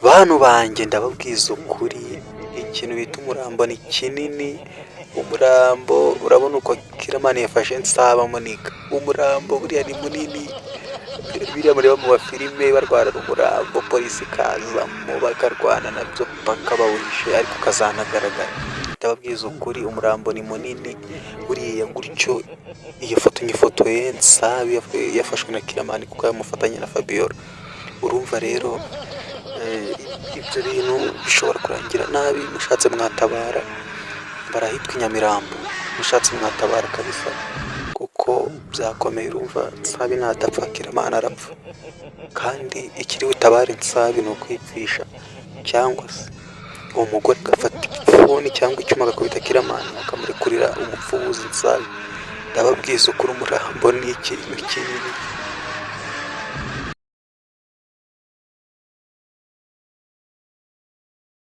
Bantu banjye ndababwiza ukuri, ikintu bita umurambo ni kinini. Umurambo urabona uko Kiramani yafashe Nsaba Monica, umurambo buriya ni munini. Biriya mureba mu mafilime barwana umurambo, polisi ikazamo bakarwana nabyo paka bawishe ariko ukazanagaragara. Ndababwiza ukuri umurambo ni munini buriya gutyo. Iyo foto nyifotoye Nsaba yafashwe na Kiramani kuko yamufatanye na Fabiola. Urumva rero ibyo bintu bishobora kurangira nabi. Mushatse mwatabara, barahitwa i Nyamirambo, mushatse mwatabara kabisa kuko byakomeye. Urumva Nsabi natapfa Kiramani arapfa, kandi ikiri butabare Nsabi ni ukwipfisha, cyangwa se uwo mugore agafata igifuni cyangwa icyuma agakubita Kiramani akamurekurira umupfubuzi Nsabi. Ndababwiza ukuri umurambo ni ikintu kinini.